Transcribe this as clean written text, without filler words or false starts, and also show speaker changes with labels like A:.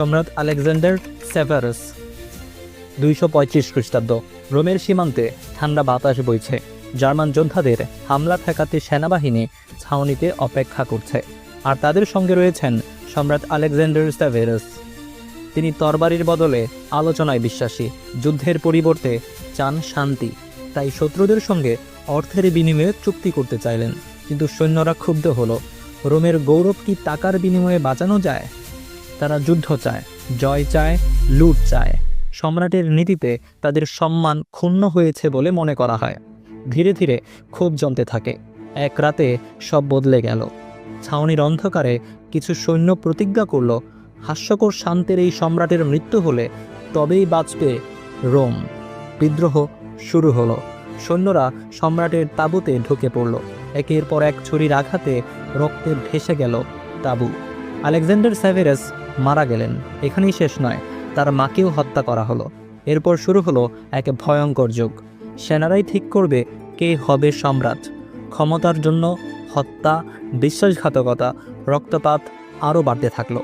A: সম্রাট আলেকজান্ডার সেভারাস 235 খ্রিস্টাব্দ। রোমের সীমান্তে ঠান্ডা বাতাস বইছে। জার্মান যোদ্ধাদের হামলা ঠেকাতে সেনাবাহিনী ছাউনিতে অপেক্ষা করছে, আর তাদের সঙ্গে রয়েছেন সম্রাট আলেকজান্ডার সেভারাস। তিনি তরবারির বদলে আলোচনায় বিশ্বাসী, যুদ্ধের পরিবর্তে চান শান্তি। তাই শত্রুদের সঙ্গে অর্থের বিনিময়ে চুক্তি করতে চাইলেন, কিন্তু সৈন্যরা ক্ষুব্ধ হলো। রোমের গৌরব কি টাকার বিনিময়ে বাঁচানো যায়? তারা যুদ্ধ চায়, জয় চায়, লুট চায়। সম্রাটের নীতিতে তাদের সম্মান ক্ষুণ্ণ হয়েছে বলে মনে করা হয়। ধীরে ধীরে ক্ষোভ জমতে থাকে। এক রাতে সব বদলে গেল। ছাউনির অন্ধকারে কিছু সৈন্য প্রতিজ্ঞা করল, হাস্যকর শান্তির এই সম্রাটের মৃত্যু হলে তবেই বাঁচবে রোম। বিদ্রোহ শুরু হলো। সৈন্যরা সম্রাটের তাঁবুতে ঢুকে পড়ল। একের পর এক ছুরির আঘাতে রক্তে ভেসে গেল তাঁবু। আলেকজান্ডার সেভারাস মারা গেলেন। এখানেই শেষ নয়, তার মাকেও হত্যা করা হলো। এরপর শুরু হলো এক ভয়ঙ্কর যুগ। সেনারাই ঠিক করবে কে হবে সম্রাট। ক্ষমতার জন্য হত্যা, বিশ্বাসঘাতকতা, রক্তপাত আরও বাড়তে থাকলো।